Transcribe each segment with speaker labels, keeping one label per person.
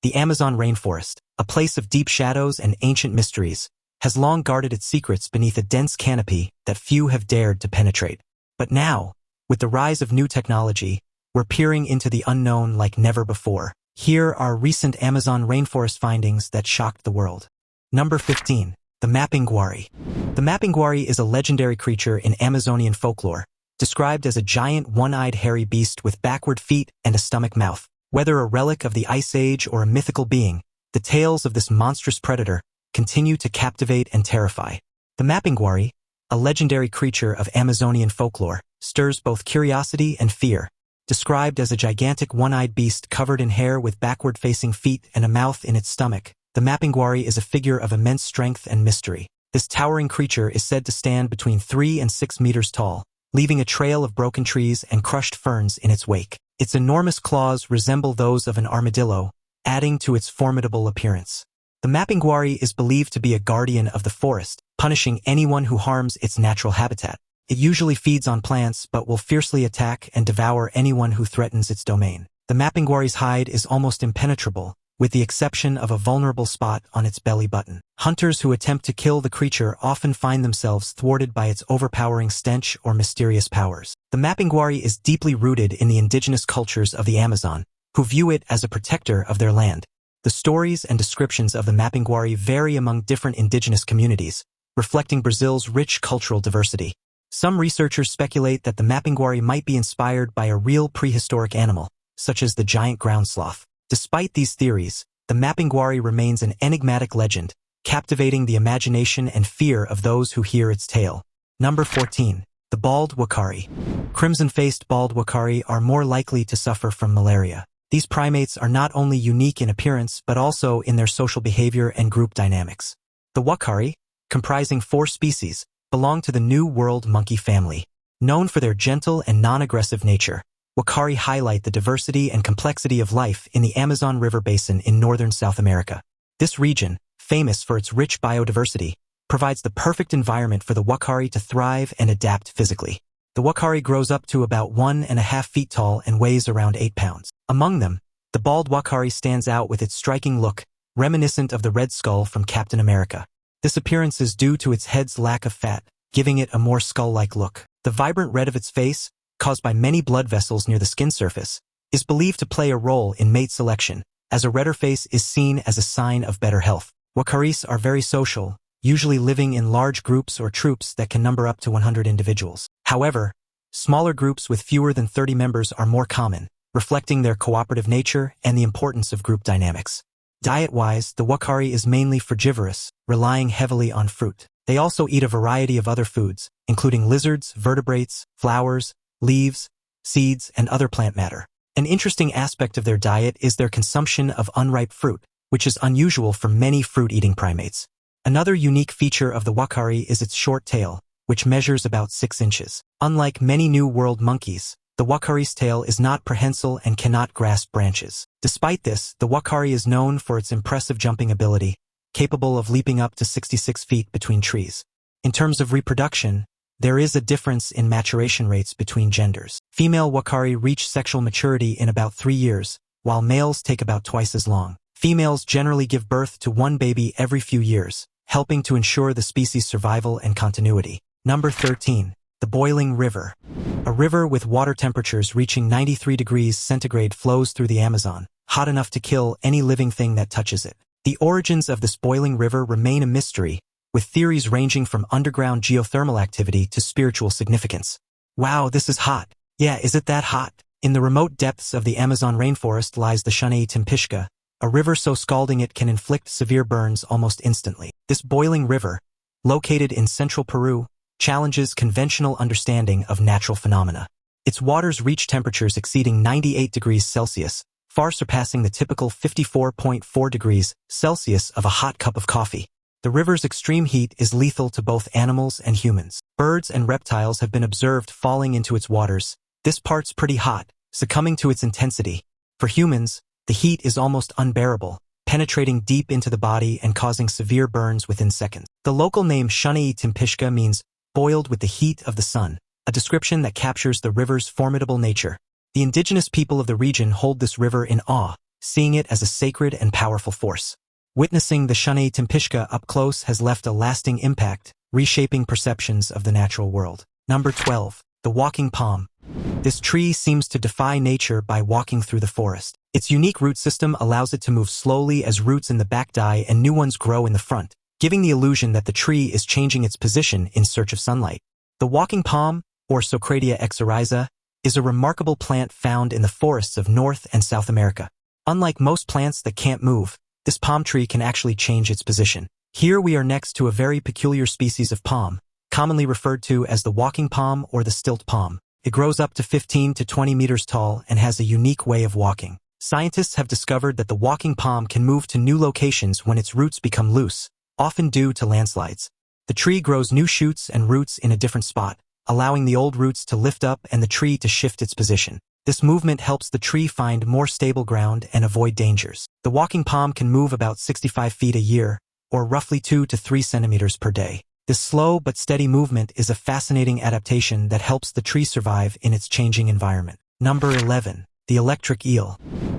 Speaker 1: The Amazon rainforest, a place of deep shadows and ancient mysteries, has long guarded its secrets beneath a dense canopy that few have dared to penetrate. But now, with the rise of new technology, we're peering into the unknown like never before. Here are recent Amazon rainforest findings that shocked the world. Number 15. The mapping guari. The mapping guari is a legendary creature in Amazonian folklore, described as a giant one-eyed hairy beast with backward feet and a stomach mouth. Whether a relic of the Ice Age or a mythical being, the tales of this monstrous predator continue to captivate and terrify. The mapping guari, a legendary creature of Amazonian folklore, stirs both curiosity and fear. Described as a gigantic one-eyed beast covered in hair with backward-facing feet and a mouth in its stomach, the mapping guari is a figure of immense strength and mystery. This towering creature is said to stand between 3 and 6 meters tall, leaving a trail of broken trees and crushed ferns in its wake. Its enormous claws resemble those of an armadillo, adding to its formidable appearance. The mapping guari is believed to be a guardian of the forest, punishing anyone who harms its natural habitat. It usually feeds on plants but will fiercely attack and devour anyone who threatens its domain. The mapping guari's hide is almost impenetrable, with the exception of a vulnerable spot on its belly button. Hunters who attempt to kill the creature often find themselves thwarted by its overpowering stench or mysterious powers. The mapping guari is deeply rooted in the indigenous cultures of the Amazon, who view it as a protector of their land. The stories and descriptions of the mapping guari vary among different indigenous communities, reflecting Brazil's rich cultural diversity. Some researchers speculate that the mapping guari might be inspired by a real prehistoric animal, such as the giant ground sloth. Despite these theories, the mapping guari remains an enigmatic legend, captivating the imagination and fear of those who hear its tale. Number 14. The bald wakari. Crimson-faced bald wakari are more likely to suffer from malaria. These primates are not only unique in appearance but also in their social behavior and group dynamics. The wakari, comprising 4 species, belong to the New World monkey family. Known for their gentle and non-aggressive nature, wakari highlight the diversity and complexity of life in the Amazon River basin in northern South America. This region, famous for its rich biodiversity, provides the perfect environment for the wakari to thrive and adapt physically. The wakari grows up to about 1.5 feet tall and weighs around 8 pounds. Among them, the bald wakari stands out with its striking look, reminiscent of the Red Skull from Captain America. This appearance is due to its head's lack of fat, giving it a more skull-like look. The vibrant red of its face, caused by many blood vessels near the skin surface, is believed to play a role in mate selection, as a redder face is seen as a sign of better health. Wakaris are very social, usually living in large groups or troops that can number up to 100 individuals. However, smaller groups with fewer than 30 members are more common, reflecting their cooperative nature and the importance of group dynamics. Diet-wise, the wakari is mainly frugivorous, relying heavily on fruit. They also eat a variety of other foods, including lizards, vertebrates, flowers, leaves, seeds, and other plant matter. An interesting aspect of their diet is their consumption of unripe fruit, which is unusual for many fruit-eating primates. Another unique feature of the wakari is its short tail, which measures about 6 inches. Unlike many New World monkeys, the wakari's tail is not prehensile and cannot grasp branches. Despite this, the wakari is known for its impressive jumping ability, capable of leaping up to 66 feet between trees. In terms of reproduction, there is a difference in maturation rates between genders. Female wakari reach sexual maturity in about 3 years, while males take about twice as long. Females generally give birth to 1 baby every few years, helping to ensure the species' survival and continuity. Number 13. The boiling river. A river with water temperatures reaching 93 degrees centigrade flows through the Amazon, hot enough to kill any living thing that touches it. The origins of this boiling river remain a mystery, with theories ranging from underground geothermal activity to spiritual significance. Wow, this is hot. Yeah, is it that hot? In the remote depths of the Amazon rainforest lies the Twisted-Jaw, a river so scalding it can inflict severe burns almost instantly. This boiling river, located in central Peru, challenges conventional understanding of natural phenomena. Its waters reach temperatures exceeding 98 degrees Celsius, far surpassing the typical 54.4 degrees Celsius of a hot cup of coffee. The river's extreme heat is lethal to both animals and humans. Birds and reptiles have been observed falling into its waters. This part's pretty hot, succumbing to its intensity. For humans, the heat is almost unbearable, penetrating deep into the body and causing severe burns within seconds. The local name Twisted-Jaw means boiled with the heat of the sun, a description that captures the river's formidable nature. The indigenous people of the region hold this river in awe, seeing it as a sacred and powerful force. Witnessing the Shunei Timpishka up close has left a lasting impact, reshaping perceptions of the natural world. Number 12. The walking palm. This tree seems to defy nature by walking through the forest. Its unique root system allows it to move slowly as roots in the back die and new ones grow in the front, giving the illusion that the tree is changing its position in search of sunlight. The walking palm, or Socratia exoryza, is a remarkable plant found in the forests of North and South America. Unlike most plants that can't move, this palm tree can actually change its position. Here we are next to a very peculiar species of palm, commonly referred to as the walking palm or the stilt palm. It grows up to 15 to 20 meters tall and has a unique way of walking. Scientists have discovered that the walking palm can move to new locations when its roots become loose, often due to landslides. The tree grows new shoots and roots in a different spot, allowing the old roots to lift up and the tree to shift its position. This movement helps the tree find more stable ground and avoid dangers. The walking palm can move about 65 feet a year, or roughly 2 to 3 centimeters per day. This slow but steady movement is a fascinating adaptation that helps the tree survive in its changing environment. Number 11. The electric eel.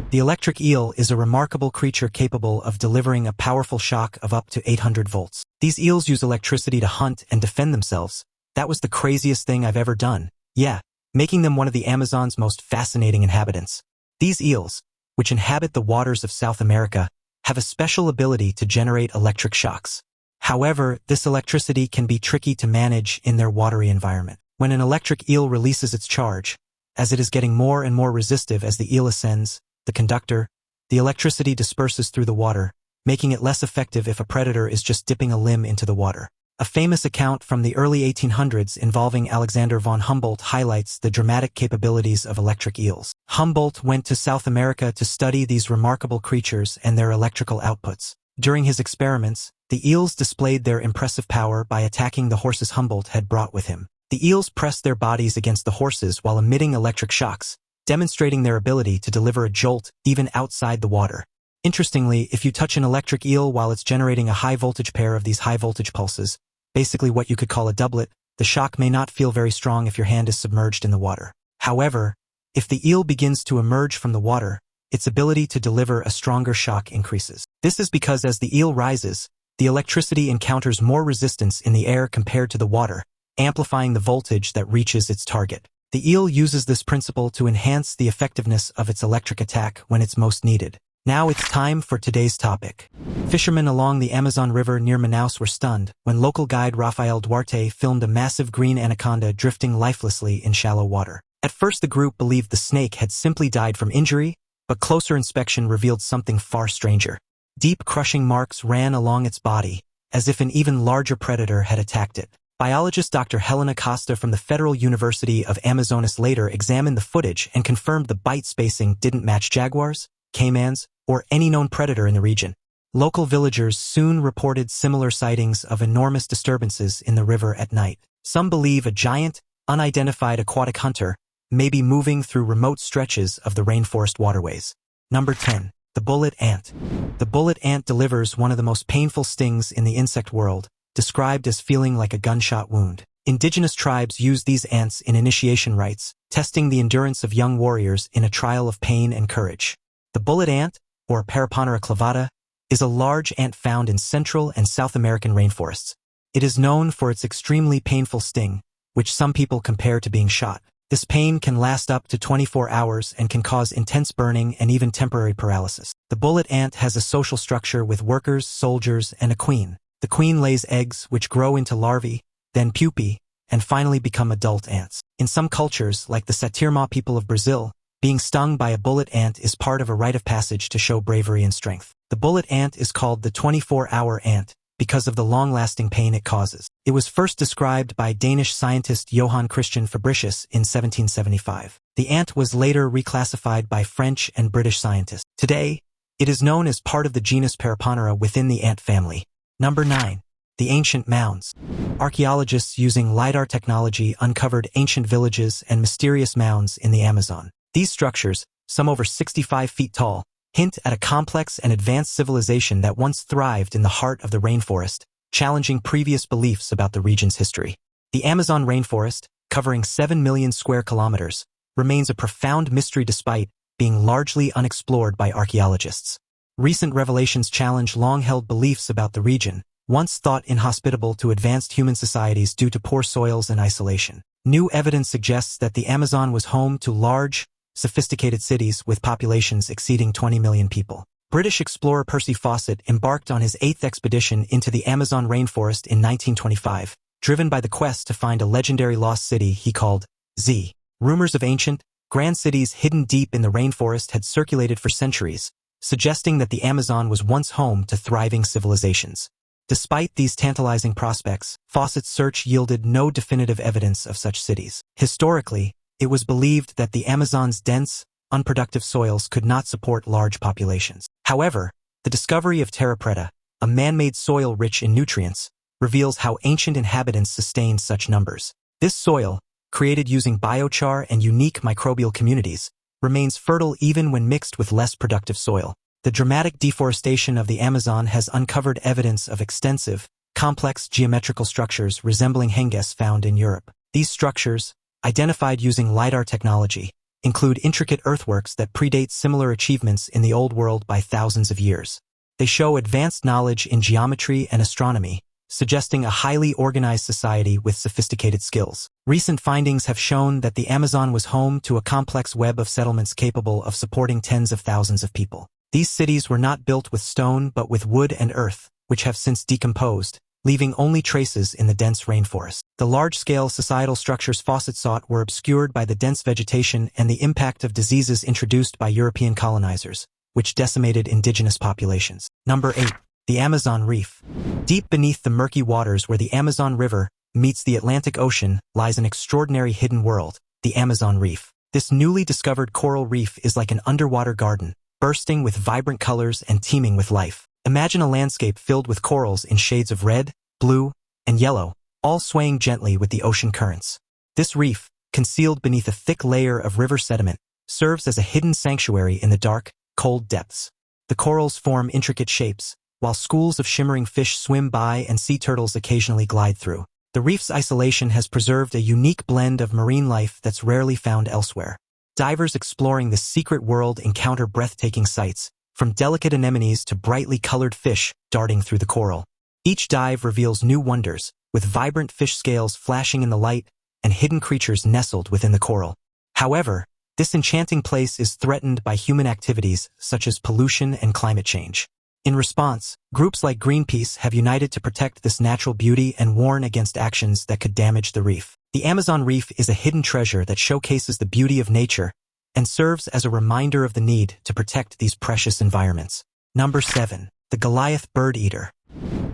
Speaker 1: The electric eel is a remarkable creature capable of delivering a powerful shock of up to 800 volts. These eels use electricity to hunt and defend themselves. That was the craziest thing I've ever done. Yeah, making them one of the Amazon's most fascinating inhabitants. These eels, which inhabit the waters of South America, have a special ability to generate electric shocks. However, this electricity can be tricky to manage in their watery environment. When an electric eel releases its charge, as it is getting more and more resistive as the eel ascends, the electricity disperses through the water, making it less effective if a predator is just dipping a limb into the water. A famous account from the early 1800s involving Alexander von Humboldt highlights the dramatic capabilities of electric eels. Humboldt went to South America to study these remarkable creatures and their electrical outputs. During his experiments, the eels displayed their impressive power by attacking the horses Humboldt had brought with him. The eels pressed their bodies against the horses while emitting electric shocks, demonstrating their ability to deliver a jolt even outside the water. Interestingly, if you touch an electric eel while it's generating a high-voltage pair of these high-voltage pulses, basically what you could call a doublet, the shock may not feel very strong if your hand is submerged in the water. However, if the eel begins to emerge from the water, its ability to deliver a stronger shock increases. This is because as the eel rises, the electricity encounters more resistance in the air compared to the water, amplifying the voltage that reaches its target. The eel uses this principle to enhance the effectiveness of its electric attack when it's most needed. Now it's time for today's topic. Fishermen along the Amazon River near Manaus were stunned when local guide Rafael Duarte filmed a massive green anaconda drifting lifelessly in shallow water. At first the group believed the snake had simply died from injury, but closer inspection revealed something far stranger. Deep crushing marks ran along its body, as if an even larger predator had attacked it. Biologist Dr. Helena Costa from the Federal University of Amazonas later examined the footage and confirmed the bite spacing didn't match jaguars, caimans, or any known predator in the region. Local villagers soon reported similar sightings of enormous disturbances in the river at night. Some believe a giant, unidentified aquatic hunter may be moving through remote stretches of the rainforest waterways. Number 10. The bullet ant. The bullet ant delivers one of the most painful stings in the insect world, described as feeling like a gunshot wound. Indigenous tribes use these ants in initiation rites, testing the endurance of young warriors in a trial of pain and courage. The bullet ant, or Paraponera clavata, is a large ant found in Central and South American rainforests. It is known for its extremely painful sting, which some people compare to being shot. This pain can last up to 24 hours and can cause intense burning and even temporary paralysis. The bullet ant has a social structure with workers, soldiers, and a queen. The queen lays eggs which grow into larvae, then pupae, and finally become adult ants. In some cultures, like the Satirma people of Brazil, being stung by a bullet ant is part of a rite of passage to show bravery and strength. The bullet ant is called the 24-hour ant because of the long-lasting pain it causes. It was first described by Danish scientist Johann Christian Fabricius in 1775. The ant was later reclassified by French and British scientists. Today, it is known as part of the genus Paraponera within the ant family. Number 9. The ancient mounds. Archaeologists using LiDAR technology uncovered ancient villages and mysterious mounds in the Amazon. These structures, some over 65 feet tall, hint at a complex and advanced civilization that once thrived in the heart of the rainforest, challenging previous beliefs about the region's history. The Amazon rainforest, covering 7 million square kilometers, remains a profound mystery despite being largely unexplored by archaeologists. Recent revelations challenge long-held beliefs about the region, once thought inhospitable to advanced human societies due to poor soils and isolation. New evidence suggests that the Amazon was home to large, sophisticated cities with populations exceeding 20 million people. British explorer Percy Fawcett embarked on his 8th expedition into the Amazon rainforest in 1925, driven by the quest to find a legendary lost city he called Z. Rumors of ancient, grand cities hidden deep in the rainforest had circulated for centuries, suggesting that the Amazon was once home to thriving civilizations. Despite these tantalizing prospects, Fawcett's search yielded no definitive evidence of such cities. Historically, it was believed that the Amazon's dense, unproductive soils could not support large populations. However, the discovery of terra preta, a man-made soil rich in nutrients, reveals how ancient inhabitants sustained such numbers. This soil, created using biochar and unique microbial communities, remains fertile even when mixed with less productive soil. The dramatic deforestation of the Amazon has uncovered evidence of extensive, complex geometrical structures resembling henges found in Europe. These structures, identified using LiDAR technology, include intricate earthworks that predate similar achievements in the Old World by thousands of years. They show advanced knowledge in geometry and astronomy, suggesting a highly organized society with sophisticated skills. Recent findings have shown that the Amazon was home to a complex web of settlements capable of supporting tens of thousands of people. These cities were not built with stone but with wood and earth, which have since decomposed, leaving only traces in the dense rainforest. The large-scale societal structures Fawcett sought were obscured by the dense vegetation and the impact of diseases introduced by European colonizers, which decimated indigenous populations. Number 8. The Amazon Reef. Deep beneath the murky waters where the Amazon River meets the Atlantic Ocean lies an extraordinary hidden world, the Amazon Reef. This newly discovered coral reef is like an underwater garden, bursting with vibrant colors and teeming with life. Imagine a landscape filled with corals in shades of red, blue, and yellow, all swaying gently with the ocean currents. This reef, concealed beneath a thick layer of river sediment, serves as a hidden sanctuary in the dark, cold depths. The corals form intricate shapes, while schools of shimmering fish swim by and sea turtles occasionally glide through. The reef's isolation has preserved a unique blend of marine life that's rarely found elsewhere. Divers exploring this secret world encounter breathtaking sights, from delicate anemones to brightly colored fish darting through the coral. Each dive reveals new wonders, with vibrant fish scales flashing in the light and hidden creatures nestled within the coral. However, this enchanting place is threatened by human activities such as pollution and climate change. In response, groups like Greenpeace have united to protect this natural beauty and warn against actions that could damage the reef. The Amazon Reef is a hidden treasure that showcases the beauty of nature and serves as a reminder of the need to protect these precious environments. Number 7. The Goliath Bird Eater.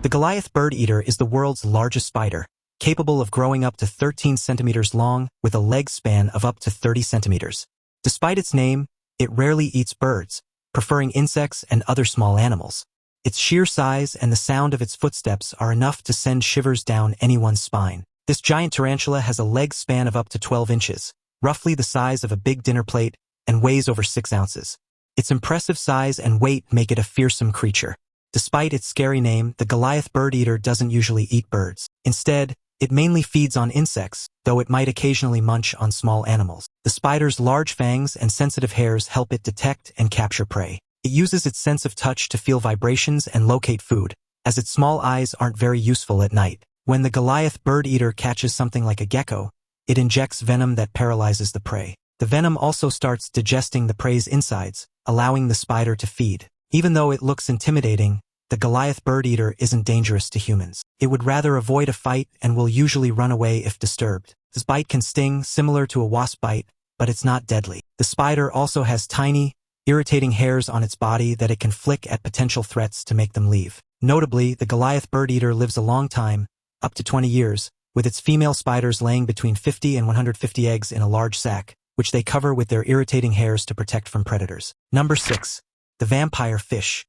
Speaker 1: The Goliath Bird Eater is the world's largest spider, capable of growing up to 13 centimeters long with a leg span of up to 30 centimeters. Despite its name, it rarely eats birds, preferring insects and other small animals. Its sheer size and the sound of its footsteps are enough to send shivers down anyone's spine. This giant tarantula has a leg span of up to 12 inches, roughly the size of a big dinner plate, and weighs over 6 ounces. Its impressive size and weight make it a fearsome creature. Despite its scary name, the Goliath bird eater doesn't usually eat birds. Instead, it mainly feeds on insects, though it might occasionally munch on small animals. The spider's large fangs and sensitive hairs help it detect and capture prey. It uses its sense of touch to feel vibrations and locate food, as its small eyes aren't very useful at night. When the Goliath bird eater catches something like a gecko, it injects venom that paralyzes the prey. The venom also starts digesting the prey's insides, allowing the spider to feed. Even though it looks intimidating, the Goliath bird eater isn't dangerous to humans. It would rather avoid a fight and will usually run away if disturbed. This bite can sting, similar to a wasp bite, but it's not deadly. The spider also has tiny, irritating hairs on its body that it can flick at potential threats to make them leave. Notably, the Goliath bird eater lives a long time, up to 20 years, with its female spiders laying between 50 and 150 eggs in a large sac, which they cover with their irritating hairs to protect from predators. Number 6. The Vampire Fish.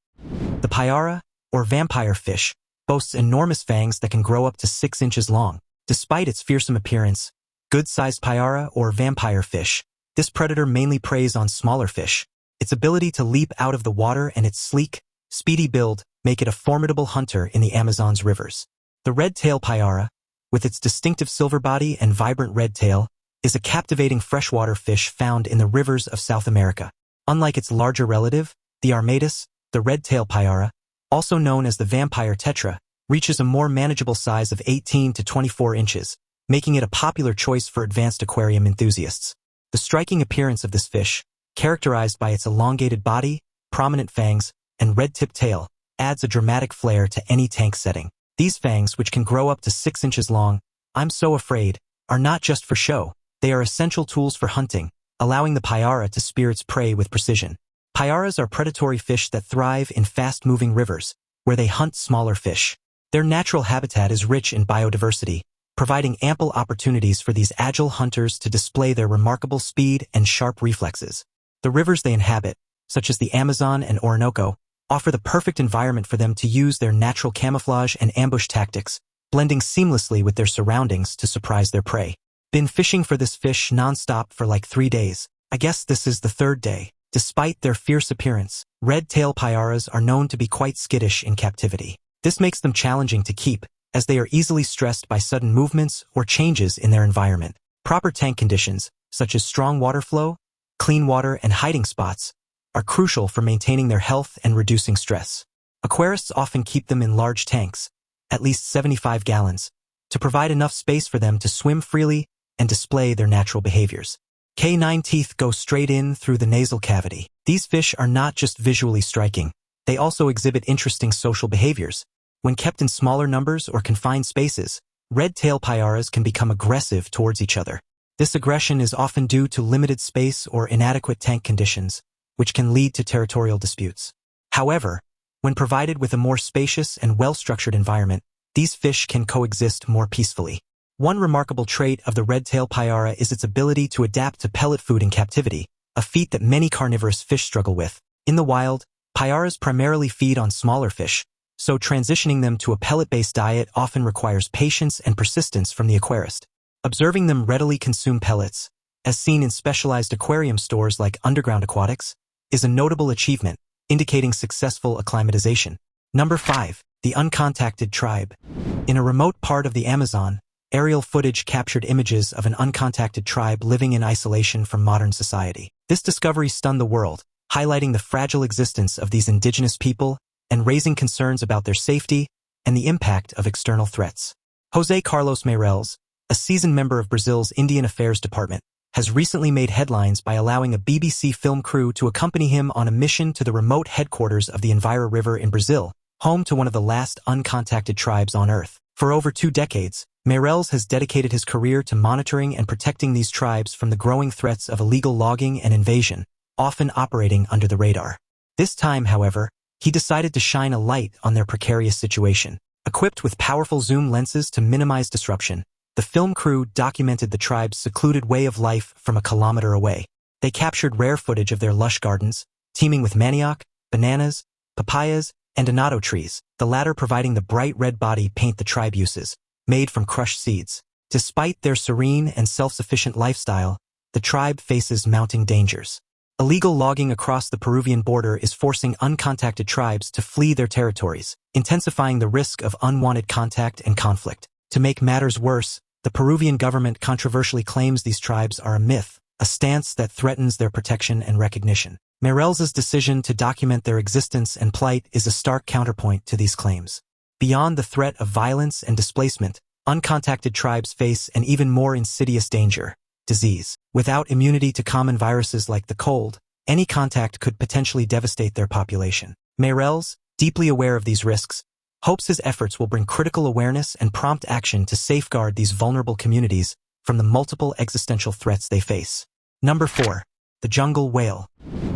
Speaker 1: The Payara, or vampire fish, boasts enormous fangs that can grow up to 6 inches long. Despite its fearsome appearance, good-sized Payara or vampire fish, this predator mainly preys on smaller fish. Its ability to leap out of the water and its sleek, speedy build make it a formidable hunter in the Amazon's rivers. The red-tail Payara, with its distinctive silver body and vibrant red tail, is a captivating freshwater fish found in the rivers of South America. Unlike its larger relative, the armatus, the red-tailed payara, also known as the vampire tetra, reaches a more manageable size of 18 to 24 inches, making it a popular choice for advanced aquarium enthusiasts. The striking appearance of this fish, characterized by its elongated body, prominent fangs, and red-tipped tail, adds a dramatic flair to any tank setting. These fangs, which can grow up to 6 inches long, I'm so afraid, are not just for show. They are essential tools for hunting, allowing the payara to spear its prey with precision. Payaras are predatory fish that thrive in fast-moving rivers, where they hunt smaller fish. Their natural habitat is rich in biodiversity, providing ample opportunities for these agile hunters to display their remarkable speed and sharp reflexes. The rivers they inhabit, such as the Amazon and Orinoco, offer the perfect environment for them to use their natural camouflage and ambush tactics, blending seamlessly with their surroundings to surprise their prey. Been fishing for this fish non-stop for like 3 days. I guess this is the 3rd day. Despite their fierce appearance, red-tailed payaras are known to be quite skittish in captivity. This makes them challenging to keep, as they are easily stressed by sudden movements or changes in their environment. Proper tank conditions, such as strong water flow, clean water, and hiding spots, are crucial for maintaining their health and reducing stress. Aquarists often keep them in large tanks, at least 75 gallons, to provide enough space for them to swim freely and display their natural behaviors. Canine teeth go straight in through the nasal cavity. These fish are not just visually striking, they also exhibit interesting social behaviors. When kept in smaller numbers or confined spaces, red-tailed payaras can become aggressive towards each other. This aggression is often due to limited space or inadequate tank conditions, which can lead to territorial disputes. However, when provided with a more spacious and well-structured environment, these fish can coexist more peacefully. One remarkable trait of the red-tailed payara is its ability to adapt to pellet food in captivity, a feat that many carnivorous fish struggle with. In the wild, payaras primarily feed on smaller fish, so transitioning them to a pellet-based diet often requires patience and persistence from the aquarist. Observing them readily consume pellets, as seen in specialized aquarium stores like Underground Aquatics, is a notable achievement, indicating successful acclimatization. Number 5. The Uncontacted tribe. In a remote part of the Amazon, aerial footage captured images of an uncontacted tribe living in isolation from modern society. This discovery stunned the world, highlighting the fragile existence of these indigenous people and raising concerns about their safety and the impact of external threats. José Carlos Meireles, a seasoned member of Brazil's Indian Affairs Department, has recently made headlines by allowing a BBC film crew to accompany him on a mission to the remote headquarters of the Envira River in Brazil, home to one of the last uncontacted tribes on Earth. For over 2 decades, Meireles has dedicated his career to monitoring and protecting these tribes from the growing threats of illegal logging and invasion, often operating under the radar. This time, however, he decided to shine a light on their precarious situation. Equipped with powerful zoom lenses to minimize disruption, the film crew documented the tribe's secluded way of life from a kilometer away. They captured rare footage of their lush gardens, teeming with manioc, bananas, papayas, and annatto trees, the latter providing the bright red body paint the tribe uses, made from crushed seeds. Despite their serene and self-sufficient lifestyle, the tribe faces mounting dangers. Illegal logging across the Peruvian border is forcing uncontacted tribes to flee their territories, intensifying the risk of unwanted contact and conflict. To make matters worse, the Peruvian government controversially claims these tribes are a myth, a stance that threatens their protection and recognition. Meireles' decision to document their existence and plight is a stark counterpoint to these claims. Beyond the threat of violence and displacement, uncontacted tribes face an even more insidious danger: disease. Without immunity to common viruses like the cold, any contact could potentially devastate their population. Meireles, deeply aware of these risks, hopes his efforts will bring critical awareness and prompt action to safeguard these vulnerable communities from the multiple existential threats they face. Number 4. The jungle whale.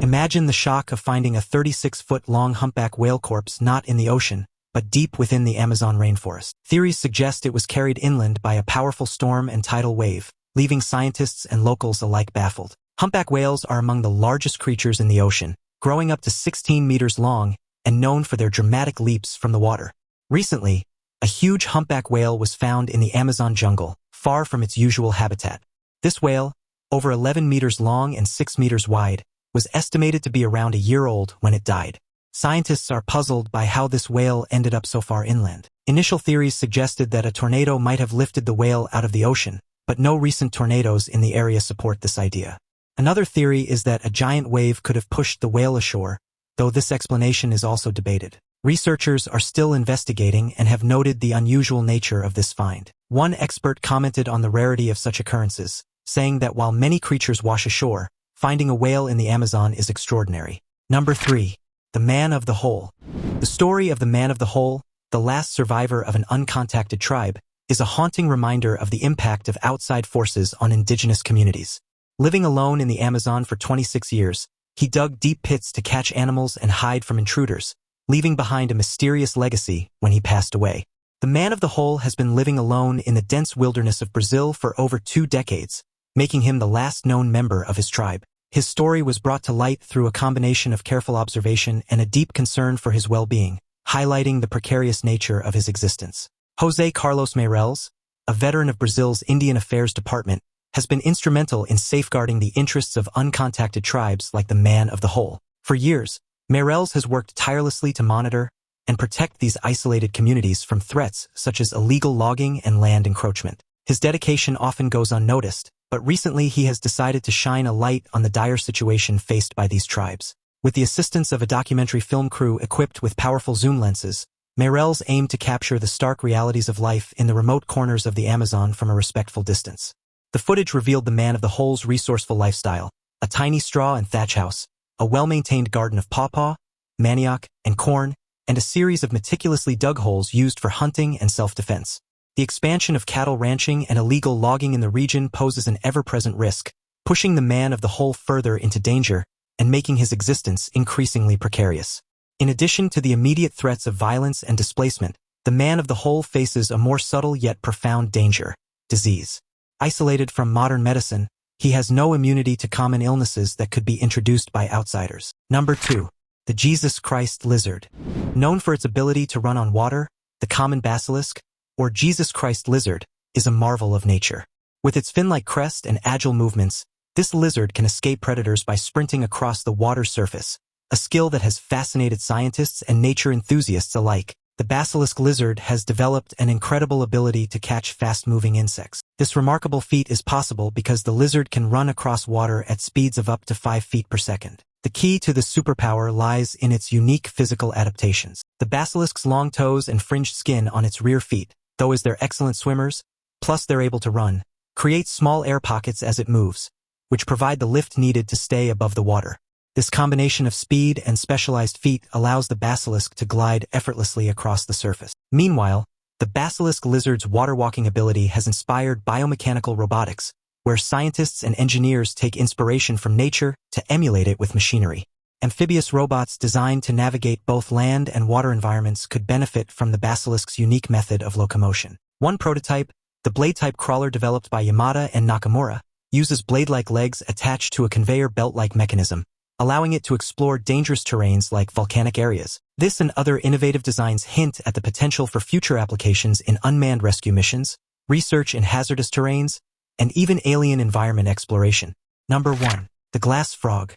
Speaker 1: Imagine the shock of finding a 36-foot-long humpback whale corpse not in the ocean, but deep within the Amazon rainforest. Theories suggest it was carried inland by a powerful storm and tidal wave, leaving scientists and locals alike baffled. Humpback whales are among the largest creatures in the ocean, growing up to 16 meters long and known for their dramatic leaps from the water. Recently, a huge humpback whale was found in the Amazon jungle, far from its usual habitat. This whale, over 11 meters long and 6 meters wide, was estimated to be around a year old when it died. Scientists are puzzled by how this whale ended up so far inland. Initial theories suggested that a tornado might have lifted the whale out of the ocean, but no recent tornadoes in the area support this idea. Another theory is that a giant wave could have pushed the whale ashore, though this explanation is also debated. Researchers are still investigating and have noted the unusual nature of this find. One expert commented on the rarity of such occurrences, saying that while many creatures wash ashore, finding a whale in the Amazon is extraordinary. Number 3. The Man of the Hole. The story of the Man of the Hole, the last survivor of an uncontacted tribe, is a haunting reminder of the impact of outside forces on indigenous communities. Living alone in the Amazon for 26 years, he dug deep pits to catch animals and hide from intruders, leaving behind a mysterious legacy when he passed away. The Man of the Hole has been living alone in the dense wilderness of Brazil for over 2 decades, making him the last known member of his tribe. His story was brought to light through a combination of careful observation and a deep concern for his well-being, highlighting the precarious nature of his existence. José Carlos Meireles, a veteran of Brazil's Indian Affairs Department, has been instrumental in safeguarding the interests of uncontacted tribes like the Man of the Hole. For years, Meireles has worked tirelessly to monitor and protect these isolated communities from threats such as illegal logging and land encroachment. His dedication often goes unnoticed, but recently he has decided to shine a light on the dire situation faced by these tribes. With the assistance of a documentary film crew equipped with powerful zoom lenses, Meireles aimed to capture the stark realities of life in the remote corners of the Amazon from a respectful distance. The footage revealed the Man of the Hole's resourceful lifestyle: a tiny straw and thatch house, a well-maintained garden of pawpaw, manioc, and corn, and a series of meticulously dug holes used for hunting and self-defense. The expansion of cattle ranching and illegal logging in the region poses an ever-present risk, pushing the Man of the Hole further into danger and making his existence increasingly precarious. In addition to the immediate threats of violence and displacement, the Man of the Hole faces a more subtle yet profound danger: disease. Isolated from modern medicine, he has no immunity to common illnesses that could be introduced by outsiders. Number 2. The Jesus Christ lizard. Known for its ability to run on water, the common basilisk, or Jesus Christ lizard, is a marvel of nature. With its fin-like crest and agile movements, this lizard can escape predators by sprinting across the water's surface, a skill that has fascinated scientists and nature enthusiasts alike. The basilisk lizard has developed an incredible ability to catch fast-moving insects. This remarkable feat is possible because the lizard can run across water at speeds of up to 5 feet per second. The key to this superpower lies in its unique physical adaptations. The basilisk's long toes and fringed skin on its rear feet, though as they're excellent swimmers, plus they're able to run, create small air pockets as it moves, which provide the lift needed to stay above the water. This combination of speed and specialized feet allows the basilisk to glide effortlessly across the surface. Meanwhile, the basilisk lizard's water-walking ability has inspired biomechanical robotics, where scientists and engineers take inspiration from nature to emulate it with machinery. Amphibious robots designed to navigate both land and water environments could benefit from the basilisk's unique method of locomotion. One prototype, the blade-type crawler developed by Yamada and Nakamura, uses blade-like legs attached to a conveyor belt-like mechanism, allowing it to explore dangerous terrains like volcanic areas. This and other innovative designs hint at the potential for future applications in unmanned rescue missions, research in hazardous terrains, and even alien environment exploration. Number 1. The glass frog.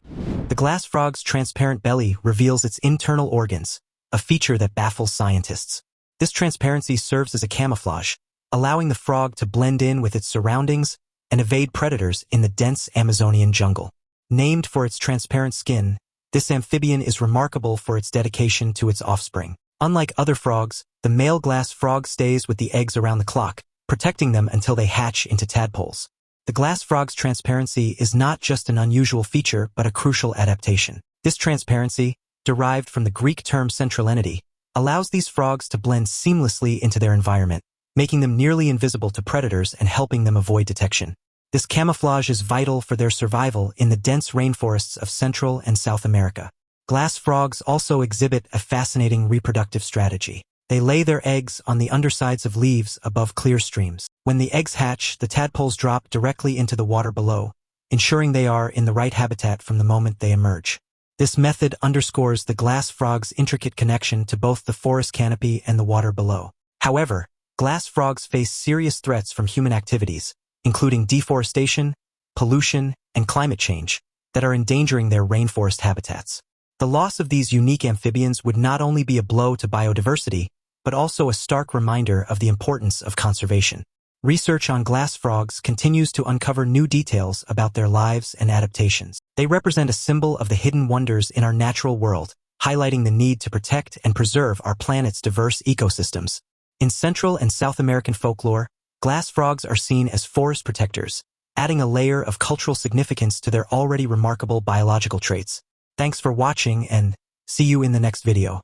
Speaker 1: The glass frog's transparent belly reveals its internal organs, a feature that baffles scientists. This transparency serves as a camouflage, allowing the frog to blend in with its surroundings and evade predators in the dense Amazonian jungle. Named for its transparent skin, this amphibian is remarkable for its dedication to its offspring. Unlike other frogs, the male glass frog stays with the eggs around the clock, protecting them until they hatch into tadpoles. The glass frog's transparency is not just an unusual feature but a crucial adaptation. This transparency, derived from the Greek term centralinity, allows these frogs to blend seamlessly into their environment, making them nearly invisible to predators and helping them avoid detection. This camouflage is vital for their survival in the dense rainforests of Central and South America. Glass frogs also exhibit a fascinating reproductive strategy. They lay their eggs on the undersides of leaves above clear streams. When the eggs hatch, the tadpoles drop directly into the water below, ensuring they are in the right habitat from the moment they emerge. This method underscores the glass frog's intricate connection to both the forest canopy and the water below. However, glass frogs face serious threats from human activities, including deforestation, pollution, and climate change, that are endangering their rainforest habitats. The loss of these unique amphibians would not only be a blow to biodiversity, but also a stark reminder of the importance of conservation. Research on glass frogs continues to uncover new details about their lives and adaptations. They represent a symbol of the hidden wonders in our natural world, highlighting the need to protect and preserve our planet's diverse ecosystems. In Central and South American folklore, glass frogs are seen as forest protectors, adding a layer of cultural significance to their already remarkable biological traits. Thanks for watching and see you in the next video.